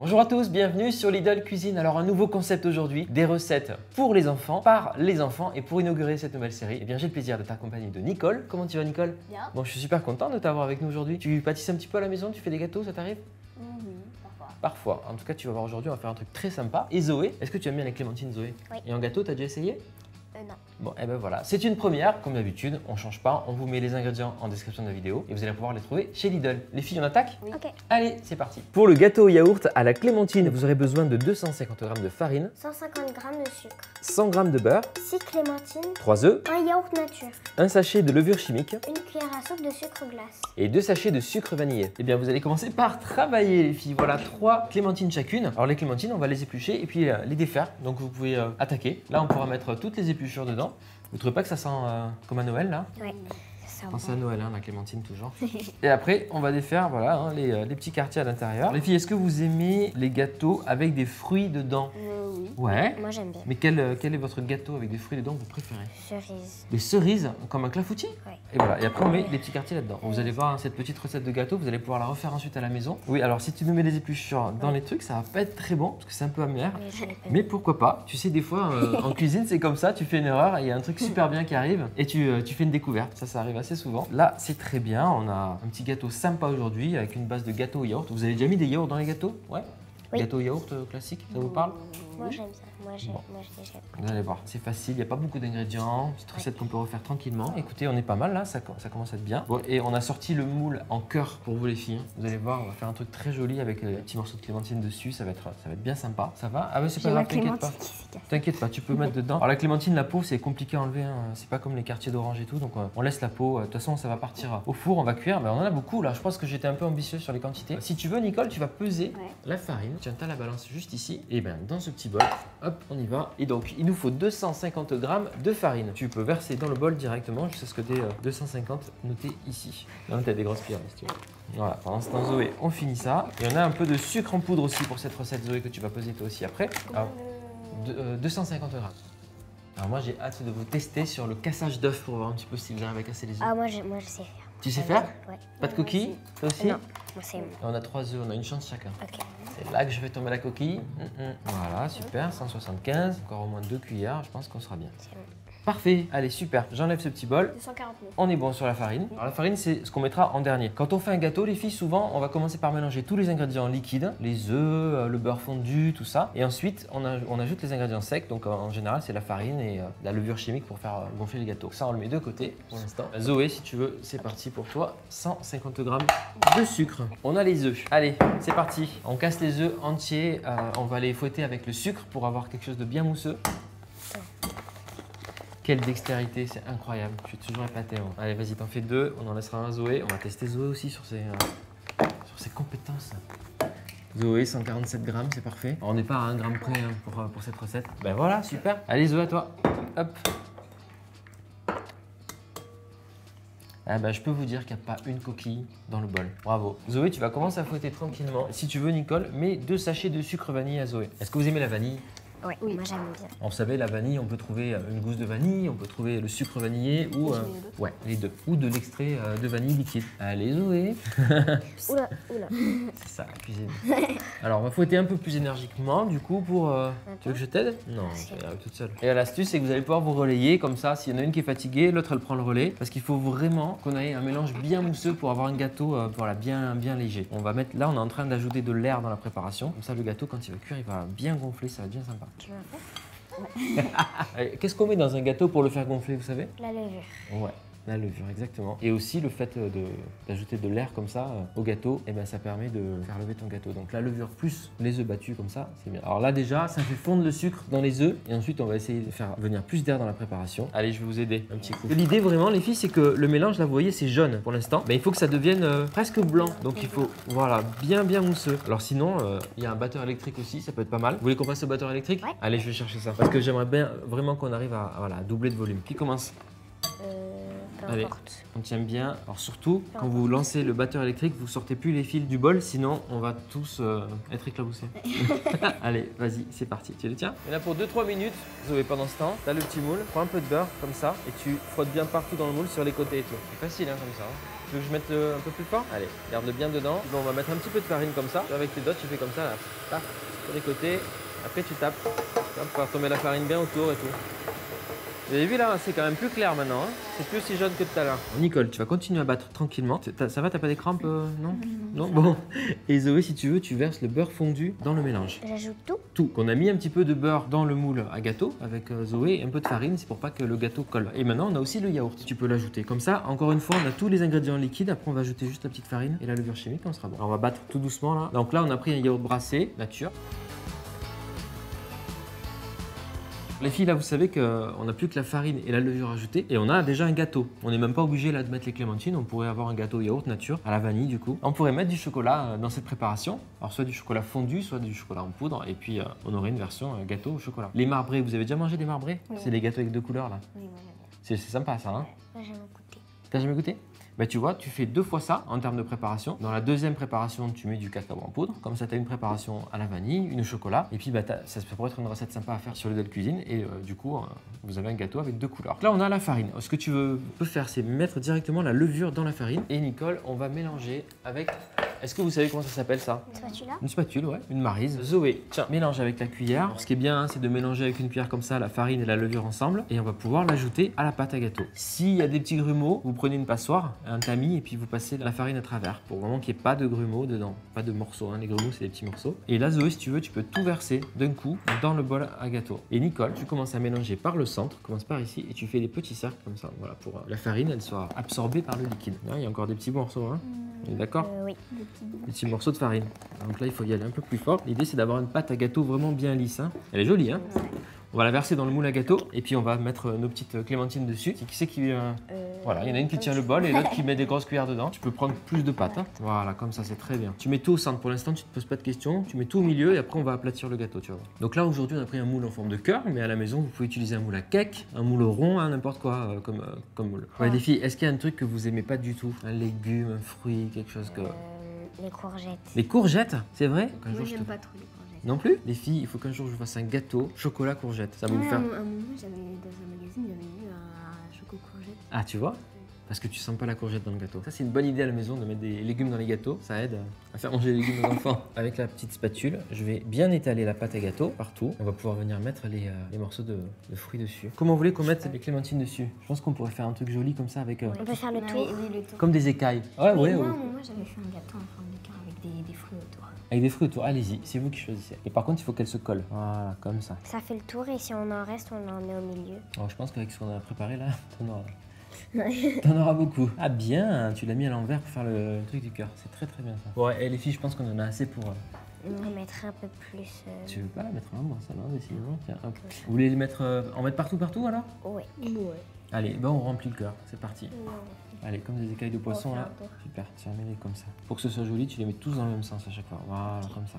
Bonjour à tous, bienvenue sur Lidl Cuisine. Alors un nouveau concept aujourd'hui, des recettes pour les enfants, par les enfants. Et pour inaugurer cette nouvelle série, eh bien j'ai le plaisir de t'accompagner de Nicole. Comment tu vas Nicole? Bien. Bon, je suis super content de t'avoir avec nous aujourd'hui. Tu pâtisses un petit peu à la maison, tu fais des gâteaux, ça t'arrive? Oui, parfois. Parfois. En tout cas, tu vas voir aujourd'hui, on va faire un truc très sympa. Et Zoé, est-ce que tu aimes bien les clémentines Zoé? Oui. Et en gâteau, t'as déjà essayé? Non. Bon, et ben voilà, c'est une première, comme d'habitude, on change pas, on vous met les ingrédients en description de la vidéo et vous allez pouvoir les trouver chez Lidl. Les filles, on attaque? Oui. Ok. Allez, c'est parti. Pour le gâteau au yaourt à la clémentine, vous aurez besoin de 250 g de farine, 150 g de sucre, 100 g de beurre, 6 clémentines, 3 œufs, un yaourt nature, un sachet de levure chimique une cuillère à soupe de sucre glace. et 2 sachets de sucre vanillé. Eh bien, vous allez commencer par travailler les filles. Voilà, 3 clémentines chacune. Alors les clémentines, on va les éplucher et puis les défaire. Donc vous pouvez attaquer. Là, on pourra mettre toutes les épluchures dedans. Vous trouvez pas que ça sent comme à Noël là? Ouais. Ça Pense à Noël, hein, la clémentine toujours. Et après, on va défaire voilà, hein, les petits quartiers à l'intérieur. Les filles, est-ce que vous aimez les gâteaux avec des fruits dedans? Oui. Ouais. Moi j'aime bien. Mais quel est votre gâteau avec des fruits dedans que vous préférez? Cerise. Des cerises, comme un clafoutis? Ouais. Et voilà, et après on met les petits quartiers là-dedans. Vous allez voir hein, cette petite recette de gâteau, vous allez pouvoir la refaire ensuite à la maison. Oui, alors si tu nous mets les épluchures dans les trucs, ça va pas être très bon, parce que c'est un peu amer. Oui, je l'ai pas. Mais pourquoi pas? Tu sais, des fois, en cuisine, c'est comme ça, tu fais une erreur, et il y a un truc super bien qui arrive, et tu fais une découverte. Ça arrive assez souvent. Là, c'est très bien, on a un petit gâteau sympa aujourd'hui, avec une base de gâteau au yaourt. Vous avez déjà mis des yaourts dans les gâteaux? Ouais. Oui. Gâteau au yaourt classique, ça vous parle? Moi j'aime ça. Moi j'ai Bon. déjà. Vous allez voir, c'est facile, il n'y a pas beaucoup d'ingrédients, petite recette qu'on peut refaire tranquillement. Écoutez, on est pas mal là, ça commence à être bien. Bon, et on a sorti le moule en cœur pour vous les filles. Vous allez voir, on va faire un truc très joli avec les petits morceaux de clémentine dessus, ça va être bien sympa. Ça va? Ah ouais, c'est pas grave, t'inquiète pas. T'inquiète pas, tu peux mettre dedans. Alors la clémentine, la peau, c'est compliqué à enlever, hein. C'est pas comme les quartiers d'orange et tout, donc on laisse la peau. De toute façon, ça va partir au four, on va cuire. Mais on en a beaucoup là, je pense que j'étais un peu ambitieux sur les quantités. Si tu veux, Nicole, tu vas peser la farine. Tiens, t'as la balance juste ici. Et bien, dans ce petit bol, hop, on y va. Et donc, il nous faut 250 g de farine. Tu peux verser dans le bol directement jusqu'à ce que tu aies 250 noté ici. Là, tu as des grosses cuillères, si tu veux. Voilà, pendant ce temps, Zoé, on finit ça. Et on a un peu de sucre en poudre aussi pour cette recette, Zoé, que tu vas peser toi aussi après. Alors, 250 g. Alors moi, j'ai hâte de vous tester sur le cassage d'œufs pour voir un petit peu si vous arrivez à casser les œufs. Ah moi je sais faire. Tu sais faire? Ouais. Pas de coquilles? Toi aussi? Non. Moi c'est. On a 3 œufs, on a une chance chacun. Ok. C'est là que je vais tomber la coquille. Voilà, super, 175. Encore au moins 2 cuillères, je pense qu'on sera bien. C'est bon. Parfait, allez super, j'enlève ce petit bol. 249. On est bon sur la farine. Alors la farine, c'est ce qu'on mettra en dernier. Quand on fait un gâteau, les filles, souvent, on va commencer par mélanger tous les ingrédients liquides, les œufs, le beurre fondu, tout ça. Et ensuite, on ajoute les ingrédients secs. Donc en général, c'est la farine et la levure chimique pour faire gonfler le gâteau. Ça, on le met de côté pour l'instant. Zoé, si tu veux, c'est parti pour toi. 150 g de sucre. On a les œufs. Allez, c'est parti. On casse les œufs entiers. On va les fouetter avec le sucre pour avoir quelque chose de bien mousseux. Quelle dextérité, c'est incroyable. Je suis toujours épaté. Moi. Allez, vas-y, t'en fais 2. On en laissera un à Zoé. On va tester Zoé aussi sur ses compétences. Zoé, 147 g, c'est parfait. On n'est pas à 1 gramme près hein, pour cette recette. Ben voilà, super. Allez, Zoé, à toi. Hop. Ah ben, je peux vous dire qu'il n'y a pas une coquille dans le bol. Bravo. Zoé, tu vas commencer à fouetter tranquillement. Si tu veux, Nicole, mets 2 sachets de sucre vanille à Zoé. Est-ce que vous aimez la vanille? Ouais. Oui. Moi j'aime bien. Vous savez, la vanille, on peut trouver une gousse de vanille, on peut trouver le sucre vanillé ou ouais, les deux. Ou de l'extrait de vanille liquide. Allez, Zoé. Oula. C'est ça, la cuisine. Alors, on va fouetter un peu plus énergiquement, du coup, pour... Tu veux que je t'aide? Non, elle arrive toute seule. Et l'astuce, c'est que vous allez pouvoir vous relayer, comme ça, s'il y en a une qui est fatiguée, l'autre, elle prend le relais. Parce qu'il faut vraiment qu'on ait un mélange bien mousseux pour avoir un gâteau voilà, bien léger. On va mettre... Là, on est en train d'ajouter de l'air dans la préparation. Comme ça, le gâteau, quand il va cuire, il va bien gonfler, ça va être bien sympa. Tu veux un peu? Qu'est-ce qu'on met dans un gâteau pour le faire gonfler, vous savez? La levure. Ouais, la levure, exactement. Et aussi le fait d'ajouter de l'air comme ça au gâteau, et ben ça permet de faire lever ton gâteau. Donc la levure plus les œufs battus comme ça, c'est bien. Alors là déjà, ça fait fondre le sucre dans les œufs et ensuite on va essayer de faire venir plus d'air dans la préparation. Allez, je vais vous aider un petit coup. L'idée vraiment les filles, c'est que le mélange là, vous voyez, c'est jaune pour l'instant, mais il faut que ça devienne presque blanc. Donc il faut, voilà, bien mousseux. Alors sinon, il y a un batteur électrique aussi, ça peut être pas mal. Vous voulez qu'on passe au batteur électrique? Ouais. Allez, je vais chercher ça parce que j'aimerais bien vraiment qu'on arrive à, voilà, à doubler de volume. Qui commence? Peu Allez. importe. On tient bien. Alors surtout, quand vous lancez le batteur électrique, vous sortez plus les fils du bol, sinon on va tous être éclaboussés. Allez, vas-y, c'est parti. Tu le tiens. Et là pour 2-3 minutes, Zoé, pendant ce temps, tu as le petit moule, prends un peu de beurre comme ça et tu frottes bien partout dans le moule sur les côtés et tout. C'est facile hein, comme ça. Tu veux que je mette un peu plus fort? Allez, garde-le bien dedans. Bon, on va mettre un petit peu de farine comme ça. Avec tes doigts, tu fais comme ça là. Paf, sur les côtés. Après tu tapes. Hop, pour tomber la farine bien autour et tout. Vous avez vu là, c'est quand même plus clair maintenant, hein, c'est plus aussi jaune que tout à l'heure. Nicole, tu vas continuer à battre tranquillement. Ça va, t'as pas des crampes non? Non. Bon. Et Zoé, si tu veux, tu verses le beurre fondu dans le mélange. J'ajoute tout? Tout. On a mis un petit peu de beurre dans le moule à gâteau avec Zoé et un peu de farine, c'est pour pas que le gâteau colle. Et maintenant, on a aussi le yaourt. Tu peux l'ajouter. Comme ça, encore une fois, on a tous les ingrédients liquides. Après, on va ajouter juste la petite farine et la levure chimique, on sera bon. Alors, on va battre tout doucement là. Donc là, on a pris un yaourt brassé, nature. Les filles, là, vous savez qu'on n'a plus que la farine et la levure ajoutée et on a déjà un gâteau. On n'est même pas obligé là de mettre les clémentines, on pourrait avoir un gâteau yaourt nature à la vanille du coup. On pourrait mettre du chocolat dans cette préparation, alors soit du chocolat fondu, soit du chocolat en poudre et puis on aurait une version gâteau au chocolat. Les marbrés, vous avez déjà mangé des marbrés? Oui. C'est des gâteaux avec 2 couleurs là. Oui, moi j'aime bien. C'est sympa ça, hein? Moi j'aime goûter. T'as jamais goûté? Bah tu vois, tu fais 2 fois ça en termes de préparation. Dans la deuxième préparation, tu mets du cacao en poudre. Comme ça, tu as une préparation à la vanille, une au chocolat. Et puis bah, ça pourrait être une recette sympa à faire sur le Del Cuisine. Et du coup, vous avez un gâteau avec 2 couleurs. Là, on a la farine. Ce que tu peux faire, c'est mettre directement la levure dans la farine. Et Nicole, on va mélanger avec... Est-ce que vous savez comment ça s'appelle ça? Une spatule? Une spatule, ouais, une maryse. Zoé, tiens, mélange avec la cuillère. Alors, ce qui est bien, hein, c'est de mélanger avec une cuillère comme ça la farine et la levure ensemble. Et on va pouvoir l'ajouter à la pâte à gâteau. S'il y a des petits grumeaux, vous prenez une passoire, un tamis, et puis vous passez la farine à travers pour vraiment qu'il n'y ait pas de grumeaux dedans. Pas de morceaux, hein. Les grumeaux, c'est des petits morceaux. Et là, Zoé, si tu veux, tu peux tout verser d'un coup dans le bol à gâteau. Et Nicole, tu commences à mélanger par le centre, commence par ici, et tu fais des petits cercles comme ça. Voilà, pour la farine, elle soit absorbée par le liquide. Là, il y a encore des petits morceaux, hein. D'accord? Oui. Des petits morceaux de farine. Donc là, il faut y aller un peu plus fort. L'idée, c'est d'avoir une pâte à gâteau vraiment bien lisse. Hein. Elle est jolie. Hein. On va la verser dans le moule à gâteau et puis on va mettre nos petites clémentines dessus. Qui c'est qui... Voilà, il y en a une qui tient le bol et l'autre qui met des grosses cuillères dedans. Tu peux prendre plus de pâte. Hein. Voilà, comme ça, c'est très bien. Tu mets tout au centre. Pour l'instant, tu ne te poses pas de questions. Tu mets tout au milieu et après, on va aplatir le gâteau. Tu vois. Donc là, aujourd'hui, on a pris un moule en forme de cœur. Mais à la maison, vous pouvez utiliser un moule à cake, un moule rond, hein, n'importe quoi comme moule. Ouais, les filles, est-ce qu'il y a un truc que vous aimez pas du tout? Un légume, un fruit, quelque chose que... Les courgettes. Les courgettes, c'est vrai? Moi, j'aime pas trop les courgettes. Non plus? Les filles, il faut qu'un jour je fasse un gâteau chocolat courgette. Ça va vous faire... À un moment, dans un magazine, j'avais vu un choco courgette. Ah, tu vois? Parce que tu sens pas la courgette dans le gâteau. Ça, c'est une bonne idée à la maison de mettre des légumes dans les gâteaux. Ça aide à faire manger les légumes aux enfants. Avec la petite spatule, je vais bien étaler la pâte à gâteau partout. On va pouvoir venir mettre les morceaux de fruits dessus. Comment vous voulez qu'on mette les clémentines dessus? Je pense qu'on pourrait faire un truc joli comme ça avec... On peut faire le tour. Oui, le tour. Comme des écailles. Ouais, ouais, Moi, ouais. moi j'avais fait un gâteau en forme de cœur avec des fruits autour. Avec des fruits autour. Allez-y, c'est vous qui choisissez. Et par contre, il faut qu'elle se colle. Voilà, comme ça. Ça fait le tour et si on en reste, on en met au milieu. Alors, je pense qu'avec ce qu'on a préparé là, t'en auras beaucoup. Ah bien, tu l'as mis à l'envers pour faire le truc du cœur. C'est très très bien ça. Ouais, et les filles, je pense qu'on en a assez pour... On mettra un peu plus. Tu veux pas la mettre en moi, ça non, décidément. Tiens, hop. Vous voulez les mettre, en mettre partout alors? Ouais. Allez, ben on remplit le cœur, c'est parti. Allez, comme des écailles de poisson faire là. un tour. Super, tu remets-les comme ça. Pour que ce soit joli, tu les mets tous dans le même sens à chaque fois. Voilà, comme ça.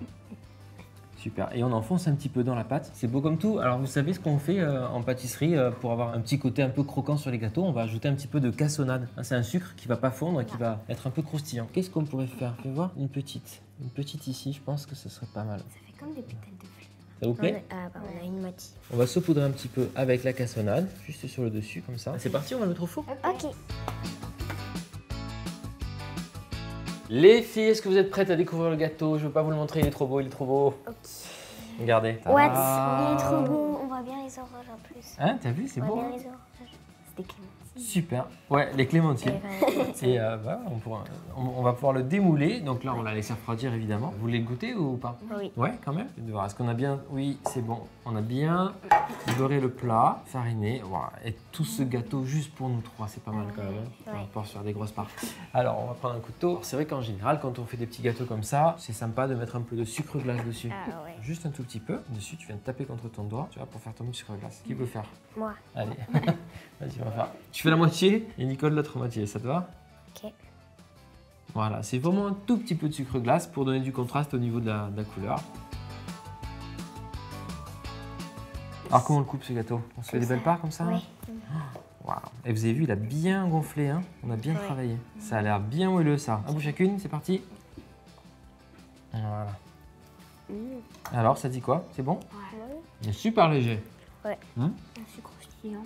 Super. Et on enfonce un petit peu dans la pâte. C'est beau comme tout. Alors vous savez ce qu'on fait en pâtisserie pour avoir un petit côté un peu croquant sur les gâteaux? On va ajouter un petit peu de cassonade. Hein, c'est un sucre qui va pas fondre et qui va être un peu croustillant. Qu'est-ce qu'on pourrait faire? Fais voir une petite. Une petite ici, je pense que ce serait pas mal. Ça fait comme des pétales de fleurs. Ça vous plaît? On a une moitié. On va saupoudrer un petit peu avec la cassonade, juste sur le dessus comme ça. C'est parti, on va le mettre au four. Ok. Les filles, est-ce que vous êtes prêtes à découvrir le gâteau? Je veux pas vous le montrer, il est trop beau, il est trop beau. Ok. Regardez. What? Ah. Il est trop beau. On voit bien les oranges en plus. Hein, t'as vu, c'est On beau. voit Hein? bien les oranges. C'est des clémentines. Super. Ouais, les clémentines. Et Et voilà, on va pouvoir le démouler. Donc là, on l'a laissé refroidir évidemment. Vous voulez le goûter ou pas? Oui. Ouais, quand même. Est-ce qu'on a bien... Oui, c'est bon. On a bien beurré le plat, fariné. Voilà. Et tout ce gâteau juste pour nous trois, c'est pas mal quand même. Hein. Ouais. On peut faire des grosses parts. Alors, on va prendre un couteau. C'est vrai qu'en général, quand on fait des petits gâteaux comme ça, c'est sympa de mettre un peu de sucre glace dessus. Ah ouais. Juste un tout petit peu. Dessus, tu viens de taper contre ton doigt, tu vois, pour faire tomber le sucre glace. Qui veut faire? Moi. Allez. Vas-y, on va faire. Tu fais la moitié et Nicole l'autre moitié, ça te va? Ok. Voilà, c'est vraiment un tout petit peu de sucre glace pour donner du contraste au niveau de la couleur. Alors comment on le coupe ce gâteau? On se fait des belles parts comme ça? Oui. Waouh. Et vous avez vu, il a bien gonflé, hein. On a bien Ouais. travaillé. Ça a l'air bien moelleux, ça. Un bout chacune, c'est parti. Voilà. Alors, ça dit quoi? C'est bon? Ouais. Il est super léger. C'est croustillant.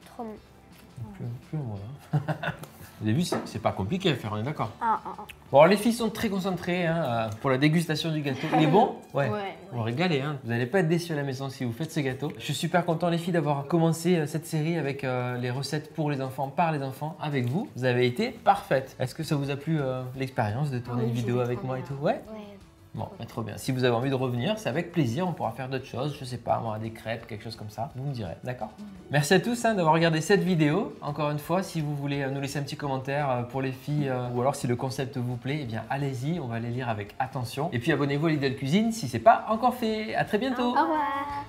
Trop bon. Plus au moins, hein. Vous avez vu, c'est pas compliqué à faire, on est d'accord? Ah. Bon, les filles sont très concentrées hein, pour la dégustation du gâteau. Il est bon? Ouais. Ouais. Vous régalez, hein. Vous n'allez pas être déçus à la maison si vous faites ce gâteau. Je suis super content les filles d'avoir commencé cette série avec les recettes pour les enfants, par les enfants, avec vous. Vous avez été parfaites. Est-ce que ça vous a plu l'expérience de tourner Oui, une vidéo c'était avec trop moi et bien. tout? Ouais. Ouais. Bon, bah, trop bien. Si vous avez envie de revenir, c'est avec plaisir. On pourra faire d'autres choses. Je sais pas, moi, des crêpes, quelque chose comme ça. Vous me direz, d'accord? Merci à tous hein, d'avoir regardé cette vidéo. Encore une fois, si vous voulez nous laisser un petit commentaire pour les filles ou alors si le concept vous plaît, eh bien allez-y, on va les lire avec attention. Et puis abonnez-vous à Lidl Cuisine si c'est pas encore fait. À très bientôt. Au revoir.